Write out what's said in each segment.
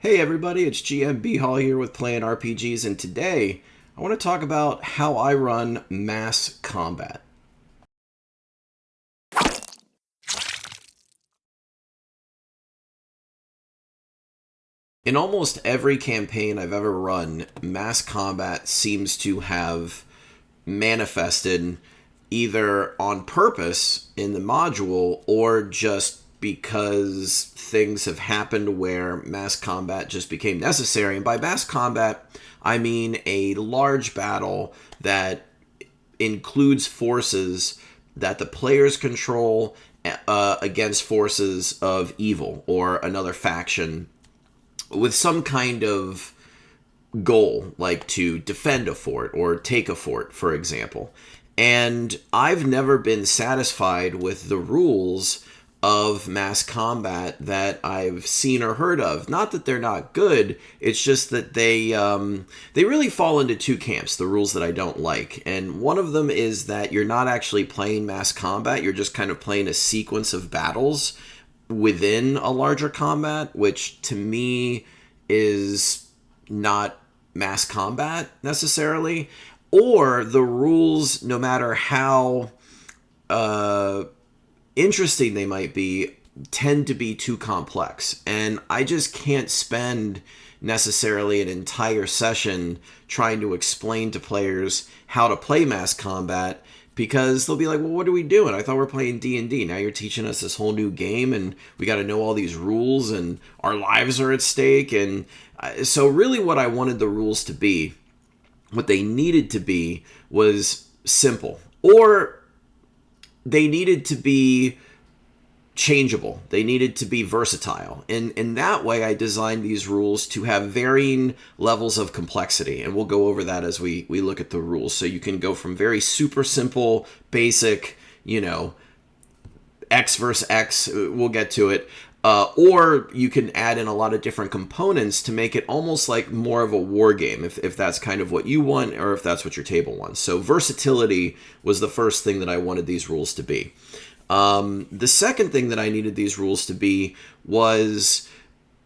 Hey everybody, it's GM Hall here with Playing RPGs, and today I want to talk about how I run mass combat. In almost every campaign I've ever run, mass combat seems to have manifested either on purpose in the module or just because things have happened where mass combat just became necessary. And by mass combat, I mean a large battle that includes forces that the players control against forces of evil or another faction with some kind of goal, like to defend a fort or take a fort, for example. And I've never been satisfied with the rules of mass combat that I've seen or heard of. Not that they're not good, it's just that they really fall into two camps, the rules that I don't like. And one of them is that you're not actually playing mass combat, you're just kind of playing a sequence of battles within a larger combat, which to me is not mass combat necessarily. Or the rules, no matter how interesting they might be, tend to be too complex. And I just can't spend necessarily an entire session trying to explain to players how to play mass combat, because they'll be like, well, what are we doing? I thought we were playing D&D. Now you're teaching us this whole new game and we got to know all these rules and our lives are at stake. And so really what I wanted the rules to be, what they needed to be, was simple. Or they needed to be changeable. They needed to be versatile. And in that way, I designed these rules to have varying levels of complexity. And we'll go over that as we look at the rules. So you can go from very super simple, basic, X versus X, we'll get to it. Or you can add in a lot of different components to make it almost like more of a war game, if that's kind of what you want or if that's what your table wants. So versatility was the first thing that I wanted these rules to be. The second thing that I needed these rules to be was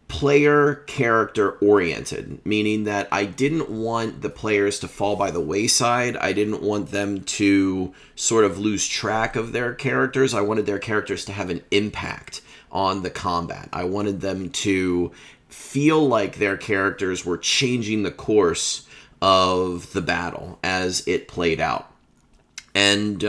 player character oriented, meaning that I didn't want the players to fall by the wayside. I didn't want them to sort of lose track of their characters. I wanted their characters to have an impact on the combat. I wanted them to feel like their characters were changing the course of the battle as it played out. And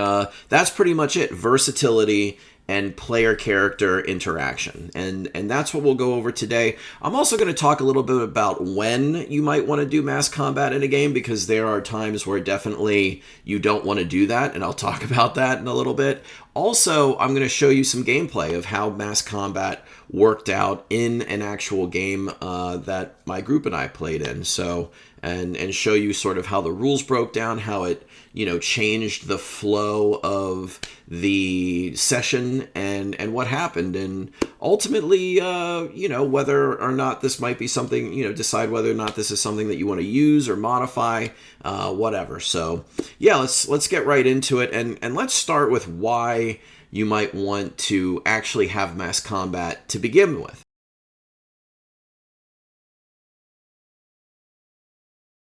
that's pretty much it. Versatility and player character interaction. And that's what we'll go over today. I'm also going to talk a little bit about when you might want to do mass combat in a game, because there are times where definitely you don't want to do that, and I'll talk about that in a little bit. Also, I'm going to show you some gameplay of how mass combat worked out in an actual game that my group and I played in. So, and show you sort of how the rules broke down, how it, changed the flow of the session and what happened. And ultimately, whether or not this might be something, decide whether or not this is something that you want to use or modify, whatever. So yeah, let's get right into it. And let's start with why you might want to actually have mass combat to begin with.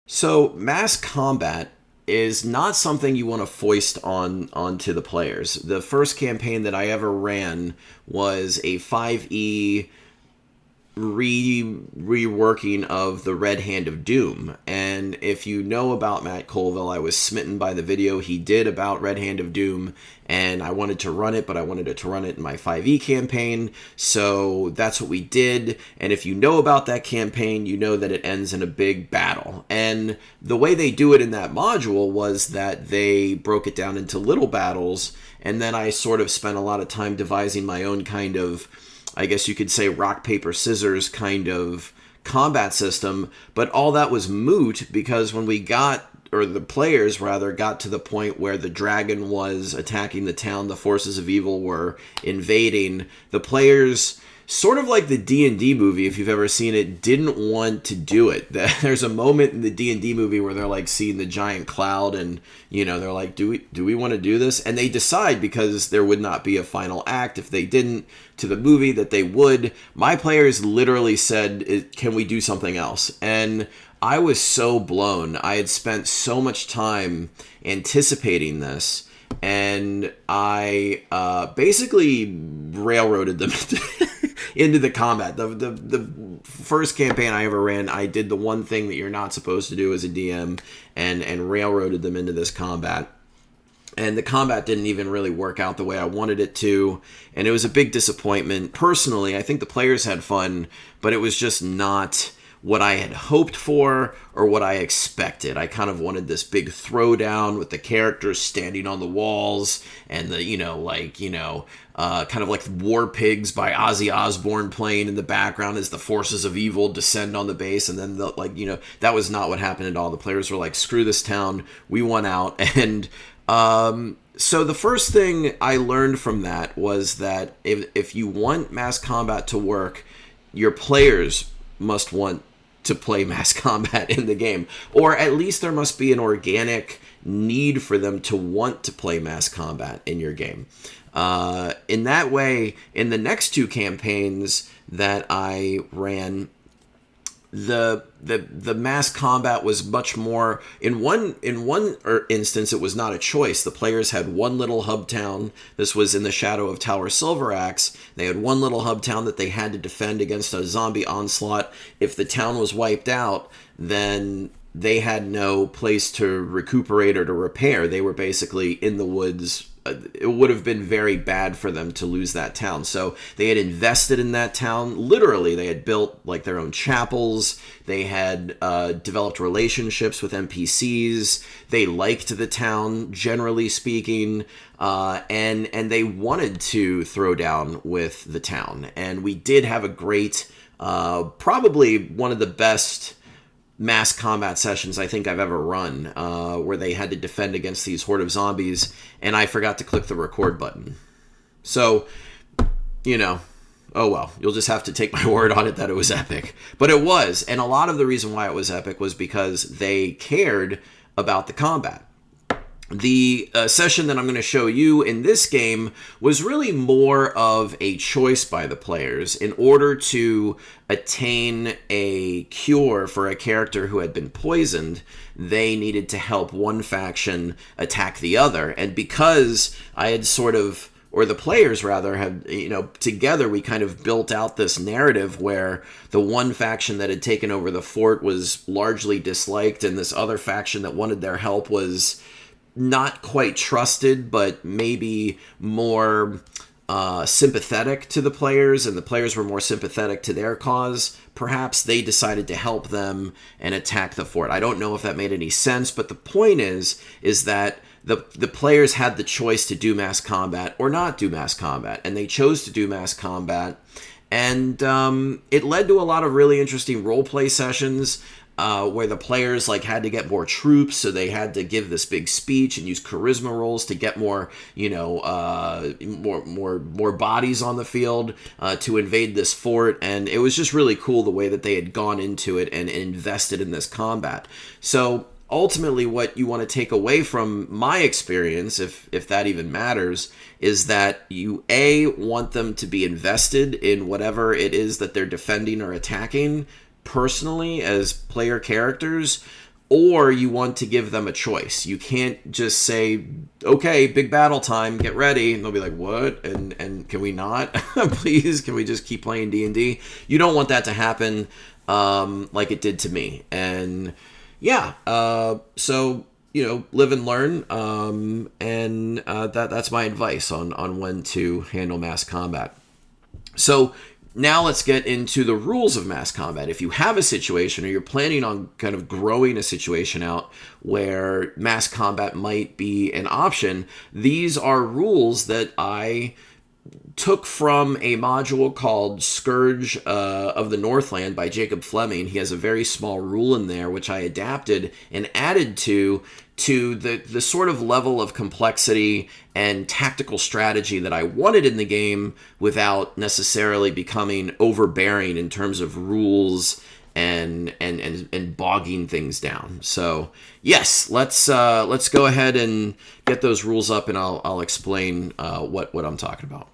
So mass combat is not something you want to foist onto the players. The first campaign that I ever ran was a 5e reworking of the Red Hand of Doom. And if you know about Matt Colville, I was smitten by the video he did about Red Hand of Doom, and I wanted to run it, but I wanted to run it in my 5e campaign, so that's what we did. And if you know about that campaign, you know that it ends in a big battle. And the way they do it in that module was that they broke it down into little battles, and then I sort of spent a lot of time devising my own kind of, I guess you could say, rock, paper, scissors kind of combat system. But all that was moot, because when we got, or the players rather, got to the point where the dragon was attacking the town, the forces of evil were invading, the players sort of like the D&D movie, if you've ever seen it, didn't want to do it. There's a moment in the D&D movie where they're like seeing the giant cloud and, you know, they're like, do we want to do this? And they decide, because there would not be a final act if they didn't, to the movie, that they would. My players literally said, can we do something else? And I was so blown. I had spent so much time anticipating this, and I basically railroaded them into the combat. The first campaign I ever ran, I did the one thing that you're not supposed to do as a DM, and railroaded them into this combat. And the combat didn't even really work out the way I wanted it to, and it was a big disappointment. Personally, I think the players had fun, but it was just not what I had hoped for or what I expected. I kind of wanted this big throwdown with the characters standing on the walls and the, kind of like War Pigs by Ozzy Osbourne playing in the background as the forces of evil descend on the base. And then that was not what happened at all. The players were like, screw this town, we won out. And so the first thing I learned from that was that if you want mass combat to work, your players must want to play mass combat in the game, or at least there must be an organic need for them to want to play mass combat in your game. In that way, in the next two campaigns that I ran, the mass combat was much more, in one instance it was not a choice. The players had one little hub town. This was in the shadow of Tower Silveraxe. They had one little hub town that they had to defend against a zombie onslaught. If the town was wiped out, then they had no place to recuperate or to repair. They were basically in the woods. It would have been very bad for them to lose that town. So they had invested in that town. Literally, they had built like their own chapels. They had developed relationships with NPCs. They liked the town, generally speaking, and they wanted to throw down with the town. And we did have a great, probably one of the best mass combat sessions I think I've ever run, where they had to defend against these horde of zombies, and I forgot to click the record button. So, oh well, you'll just have to take my word on it that it was epic. But it was, and a lot of the reason why it was epic was because they cared about the combat. The session that I'm going to show you in this game was really more of a choice by the players. In order to attain a cure for a character who had been poisoned, they needed to help one faction attack the other. And because I had or the players rather, had, together we kind of built out this narrative where the one faction that had taken over the fort was largely disliked, and this other faction that wanted their help was not quite trusted, but maybe more sympathetic to the players, and the players were more sympathetic to their cause. Perhaps they decided to help them and attack the fort. I don't know if that made any sense, but the point is that the players had the choice to do mass combat or not do mass combat, and they chose to do mass combat, and it led to a lot of really interesting roleplay sessions. Where the players had to get more troops, so they had to give this big speech and use charisma rolls to get more, more bodies on the field to invade this fort, and it was just really cool the way that they had gone into it and invested in this combat. So ultimately, what you want to take away from my experience, if that even matters, is that you want them to be invested in whatever it is that they're defending or attacking personally as player characters, or you want to give them a choice. You can't just say, okay, big battle time, get ready, and they'll be like, what? And can we not? Please, can we just keep playing D&D? You don't want that to happen like it did to me. And yeah, so live and learn, and that's my advice on when to handle mass combat. So now let's get into the rules of mass combat. If you have a situation, or you're planning on kind of growing a situation out where mass combat might be an option, these are rules that I took from a module called Scourge of the Northland by Jacob Fleming. He has a very small rule in there, which I adapted and added to the sort of level of complexity and tactical strategy that I wanted in the game without necessarily becoming overbearing in terms of rules and bogging things down. So yes, let's go ahead and get those rules up, and I'll explain what I'm talking about.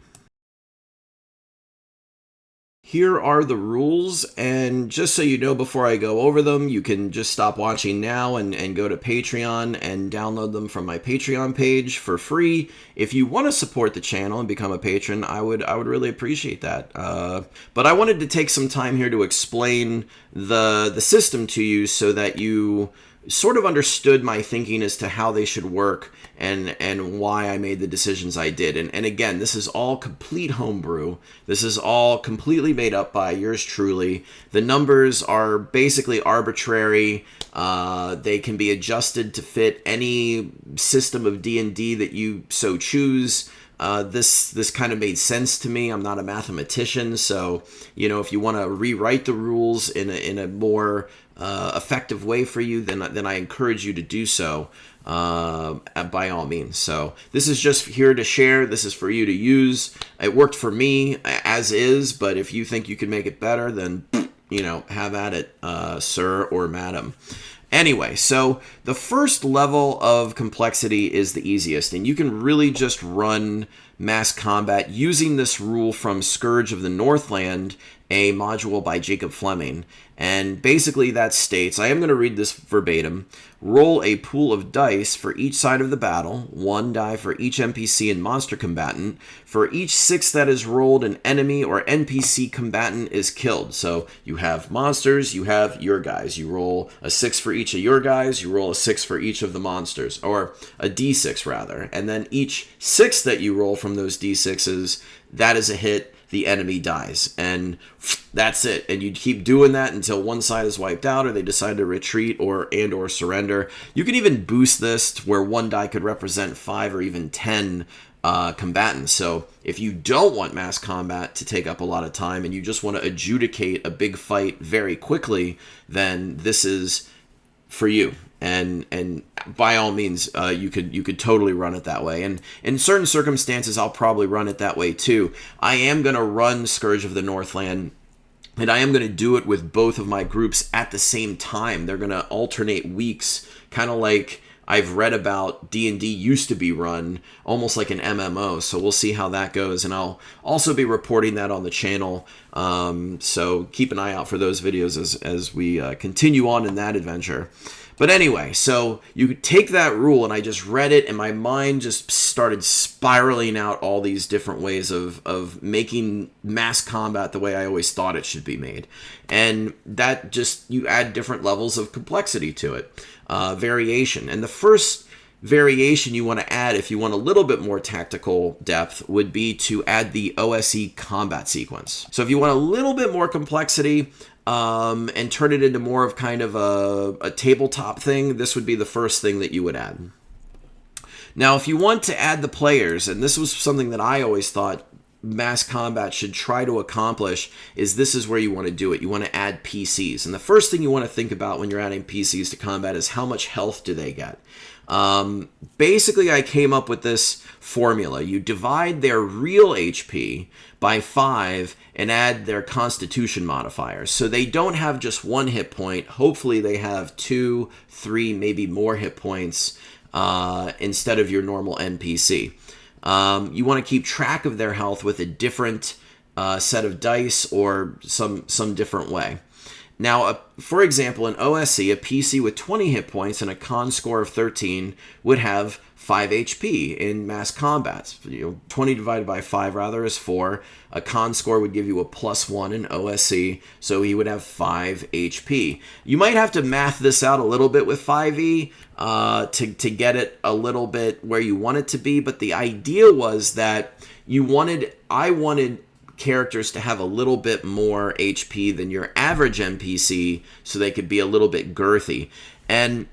Here are the rules, and just so you know before I go over them, you can just stop watching now and go to Patreon and download them from my Patreon page for free. If you want to support the channel and become a patron, I would really appreciate that. But I wanted to take some time here to explain the system to you so that you sort of understood my thinking as to how they should work and why I made the decisions I did. And again, this is all complete homebrew. This is all completely made up by yours truly. The numbers are basically arbitrary. They can be adjusted to fit any system of D&D that you so choose. This kind of made sense to me. I'm not a mathematician, so if you want to rewrite the rules in a more effective way for you, then I encourage you to do so by all means. So this is just here to share. This is for you to use. It worked for me as is, but if you think you can make it better, then have at it, sir or madam. Anyway, so the first level of complexity is the easiest, and you can really just run mass combat using this rule from Scourge of the Northland, a module by Jacob Fleming. And basically that states, I am going to read this verbatim, roll a pool of dice for each side of the battle, 1 die for each NPC and monster combatant. For each 6 that is rolled, an enemy or NPC combatant is killed. So you have monsters, you have your guys. You roll a 6 for each of your guys, you roll a 6 for each of the monsters, or a d6 rather. And then each 6 that you roll from those d6s, that is a hit. The enemy dies, and that's it. And you keep doing that until one side is wiped out, or they decide to retreat or surrender. You can even boost this to where 1 die could represent 5 or even 10 combatants. So if you don't want mass combat to take up a lot of time and you just want to adjudicate a big fight very quickly, then this is for you. And by all means, you could totally run it that way. And in certain circumstances, I'll probably run it that way too. I am going to run Scourge of the Northland, and I am going to do it with both of my groups at the same time. They're going to alternate weeks, kind of like I've read about D&D used to be run, almost like an MMO. So we'll see how that goes, and I'll also be reporting that on the channel. So keep an eye out for those videos as we continue on in that adventure. But anyway, so you take that rule, and I just read it, and my mind just started spiraling out all these different ways of making mass combat the way I always thought it should be made. And that just, you add different levels of complexity to it, variation. And the first variation you want to add, if you want a little bit more tactical depth, would be to add the OSE combat sequence. So if you want a little bit more complexity, and turn it into more of kind of a tabletop thing, this would be the first thing that you would add. Now, if you want to add the players, and this was something that I always thought mass combat should try to accomplish, is this is where you want to do it. You want to add PCs. And the first thing you want to think about when you're adding PCs to combat is how much health do they get? Basically, I came up with this formula. You divide their real HP by 5 and add their constitution modifiers. So they don't have just 1 hit point. Hopefully they have 2, 3, maybe more hit points instead of your normal NPC. You want to keep track of their health with a different set of dice or some different way. Now, for example, in OSE, a PC with 20 hit points and a con score of 13 would have 5 HP in mass combat. 20 divided by 5 rather is 4. A con score would give you a +1 in OSE, so he would have 5 HP. You might have to math this out a little bit with 5e to get it a little bit where you want it to be, but the idea was that I wanted characters to have a little bit more HP than your average NPC so they could be a little bit girthy. And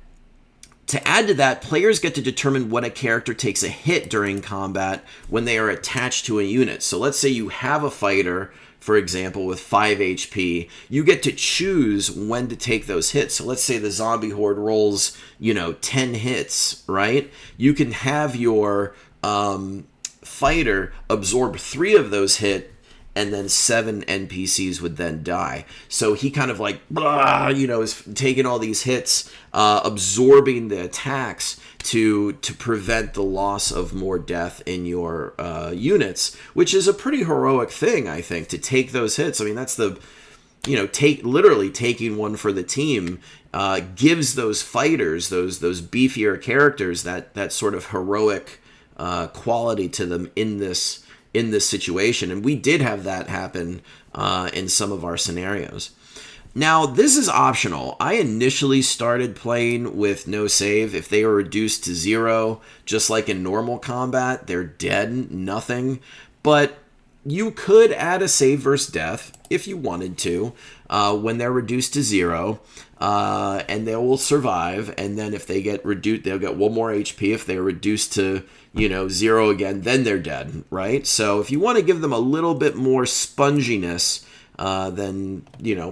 To add to that, players get to determine what a character takes a hit during combat when they are attached to a unit. So let's say you have a fighter, for example, with 5 HP. You get to choose when to take those hits. So let's say the zombie horde rolls, 10 hits, right? You can have your fighter absorb 3 of those hits, and then 7 NPCs would then die. So he kind of like, is taking all these hits, absorbing the attacks to prevent the loss of more death in your units, which is a pretty heroic thing, I think, to take those hits. I mean, that's the, literally taking one for the team gives those fighters, those beefier characters, that sort of heroic quality to them in this situation. And we did have that happen in some of our scenarios. Now, this is optional. I initially started playing with no save. If they are reduced to 0, just like in normal combat, they're dead, nothing. But you could add a save versus death if you wanted to when they're reduced to 0, and they will survive. And then if they get reduced, they'll get 1 more HP. If they're reduced to 0 again, then they're dead, right? So if you want to give them a little bit more sponginess, then,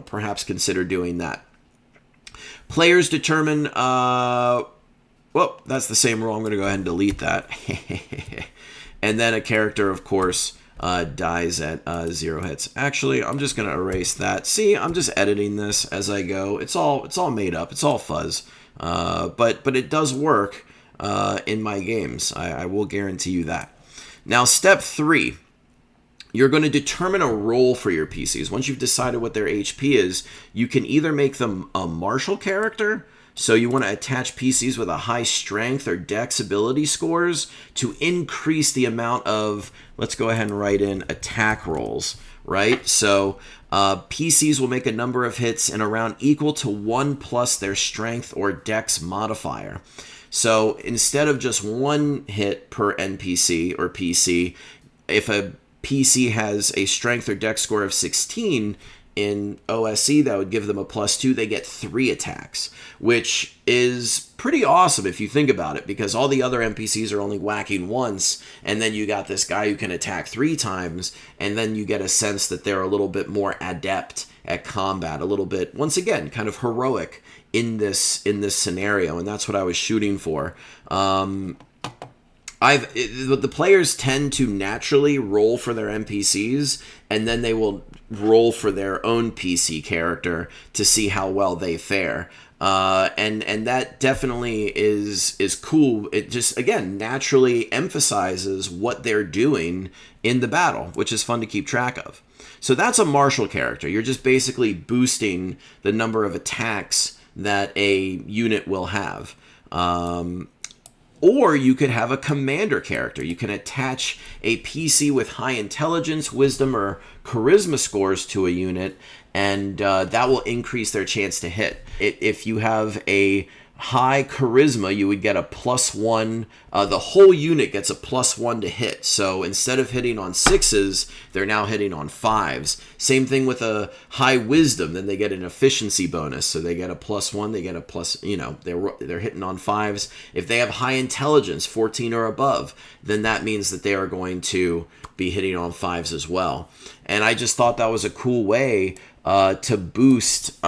perhaps consider doing that. Players determine, well, that's the same rule. I'm going to go ahead and delete that. And then a character, of course, dies at 0 hits. Actually, I'm just going to erase that. See, I'm just editing this as I go. It's all made up. It's all fuzz. But it does work in my games. I will guarantee you that. Now, step 3. You're going to determine a role for your PCs. Once you've decided what their HP is, you can either make them a martial character, so you want to attach PCs with a high strength or dex ability scores to increase the amount of, let's go ahead and write in attack rolls, right? So PCs will make a number of hits in a round equal to 1 plus their strength or dex modifier. So instead of just 1 hit per NPC or PC, if a PC has a strength or dex score of 16 in OSE, that would give them a +2. They get 3 attacks, which is pretty awesome if you think about it, because all the other NPCs are only whacking once, and then you got this guy who can attack 3 times, and then you get a sense that they're a little bit more adept at combat, a little bit, once again, kind of heroic in this scenario, and that's what I was shooting for. The players tend to naturally roll for their NPCs, and then they will roll for their own PC character to see how well they fare. And that definitely is cool. It just, again, naturally emphasizes what they're doing in the battle, which is fun to keep track of. So that's a martial character. You're just basically boosting the number of attacks that a unit will have. Or you could have a commander character. You can attach a PC with high intelligence, wisdom, or charisma scores to a unit, and that will increase their chance to hit. If you have a high charisma, you would get a +1. The whole unit gets a +1 to hit. So instead of hitting on 6s, they're now hitting on 5s. Same thing with a high wisdom. Then they get an efficiency bonus. So they get a +1. They get a they're hitting on 5s. If they have high intelligence, 14 or above, then that means that they are going to be hitting on 5s as well. And I just thought that was a cool way to boost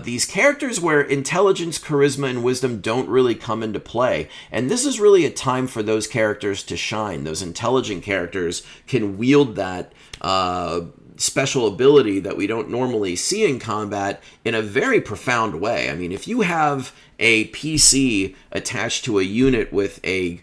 these characters where intelligence, charisma, and wisdom don't really come into play. And this is really a time for those characters to shine. Those intelligent characters can wield that special ability that we don't normally see in combat in a very profound way. I mean, if you have a PC attached to a unit with a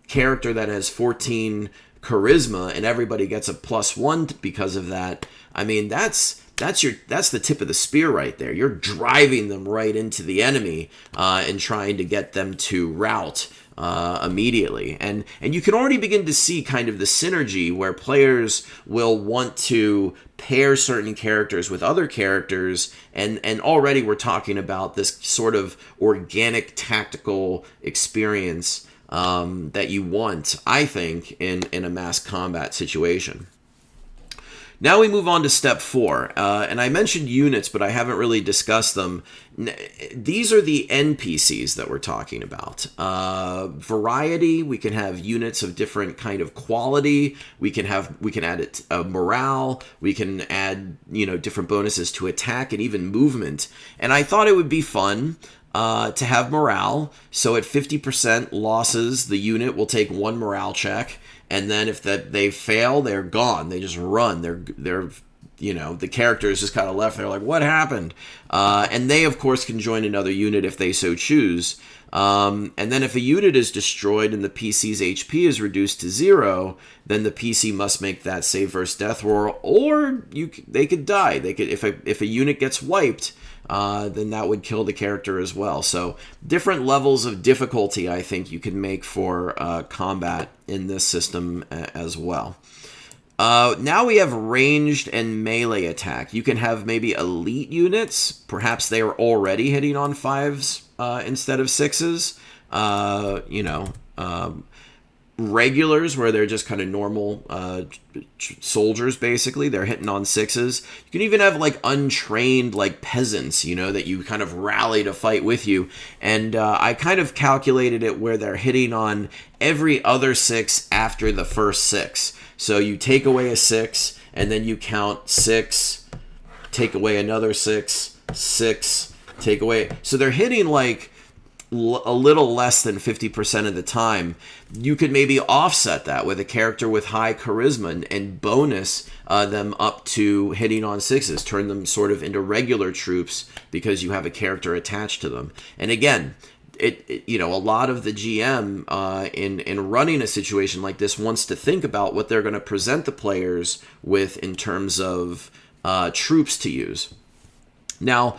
character that has 14 charisma and everybody gets a +1 because of that, I mean, that's the tip of the spear right there. You're driving them right into the enemy and trying to get them to rout immediately. And you can already begin to see kind of the synergy where players will want to pair certain characters with other characters, and already we're talking about this sort of organic tactical experience that you want, I think, in a mass combat situation. Now we move on to step 4, and I mentioned units, but I haven't really discussed them. These are the NPCs that we're talking about. Variety, we can have units of different kind of quality. We can add it morale. We can add different bonuses to attack and even movement. And I thought it would be fun to have morale. So at 50% losses, the unit will take 1 morale check. And then if they fail, they're gone. They just run. They're the character is just kind of left there like, what happened? And they, of course, can join another unit if they so choose. And then if a unit is destroyed and the PC's HP is reduced to 0, then the PC must make that save versus death roll, or they could die. They could if a unit gets wiped, then that would kill the character as well. So different levels of difficulty I think you can make for combat in this system as well. Now we have ranged and melee attack. You can have maybe elite units. Perhaps they are already hitting on 5s instead of 6s. Regulars, where they're just kind of normal soldiers, basically. They're hitting on 6s. You can even have like untrained like peasants, that you kind of rally to fight with you. And I kind of calculated it where they're hitting on every other 6 after the first 6. So you take away a 6, and then you count 6, take away another 6, 6, take away. So they're hitting like a little less than 50% of the time. You could maybe offset that with a character with high charisma and bonus them up to hitting on 6s, turn them sort of into regular troops because you have a character attached to them. And again, a lot of the GM in running a situation like this wants to think about what they're going to present the players with in terms of troops to use. Now,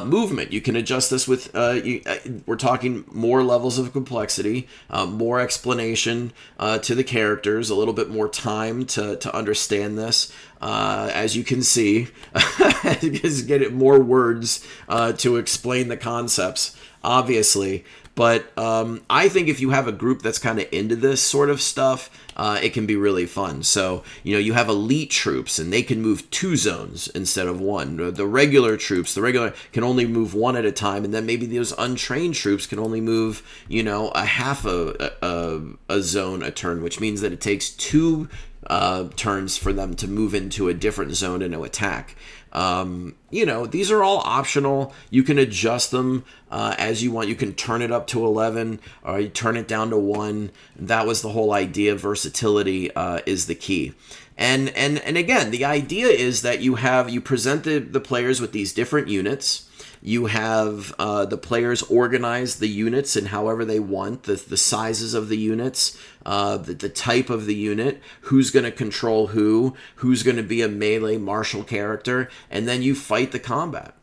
movement, you can adjust this with, we're talking more levels of complexity, more explanation to the characters, a little bit more time to understand this. As you can see, just get more words to explain the concepts, obviously. But I think if you have a group that's kind of into this sort of stuff, it can be really fun. So, you have elite troops, and they can move 2 zones instead of 1. The regular troops, can only move 1 at a time, and then maybe those untrained troops can only move, a half a zone a turn, which means that it takes 2 turns for them to move into a different zone and to attack. These are all optional. You can adjust them as you want. You can turn it up to 11 or you turn it down to 1. That was the whole idea. Versatility is the key. And again, the idea is that you present the players with these different units. You have the players organize the units in however they want, the sizes of the units, the type of the unit, who's going to control who's going to be a melee martial character, and then you fight the combat.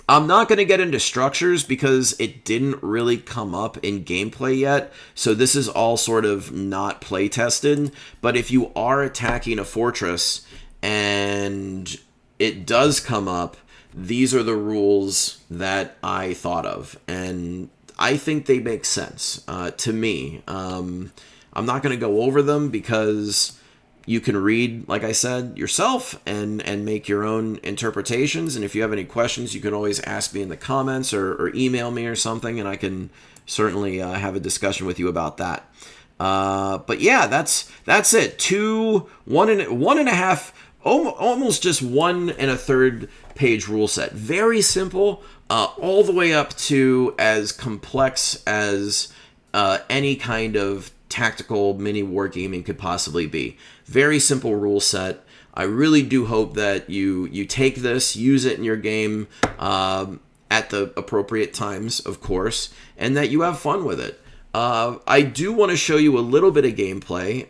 I'm not going to get into structures because it didn't really come up in gameplay yet, so this is all sort of not play tested. But if you are attacking a fortress and it does come up, these are the rules that I thought of, and I think they make sense to me. I'm not going to go over them because you can read, like I said, yourself and make your own interpretations. And if you have any questions, you can always ask me in the comments or email me or something, and I can certainly have a discussion with you about that. But yeah, that's it. 1.5, almost just 1 1/3 page rule set. Very simple, all the way up to as complex as any kind of tactical mini wargaming could possibly be. Very simple rule set. I really do hope that you take this, use it in your game at the appropriate times, of course, and that you have fun with it. I do want to show you a little bit of gameplay.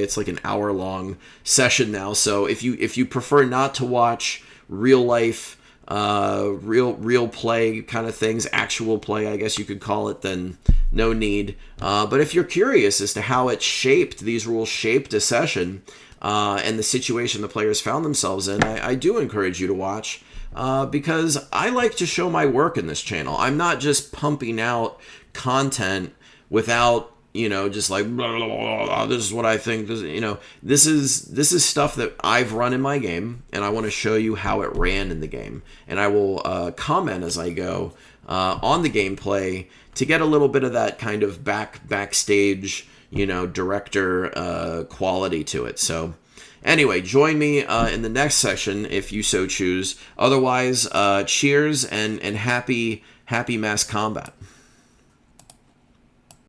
It's like an hour-long session now. So if you prefer not to watch real life, real play kind of things, actual play, I guess you could call it, then no need. But if you're curious as to how these rules shaped a session, and the situation the players found themselves in, I do encourage you to watch. Because I like to show my work in this channel. I'm not just pumping out content without just like blah, blah, blah, blah, this is what I think. This is stuff that I've run in my game, and I want to show you how it ran in the game, and I will comment as I go on the gameplay to get a little bit of that kind of backstage, director quality to it. So anyway, join me in the next session if you so choose. Otherwise, cheers and happy mass combat.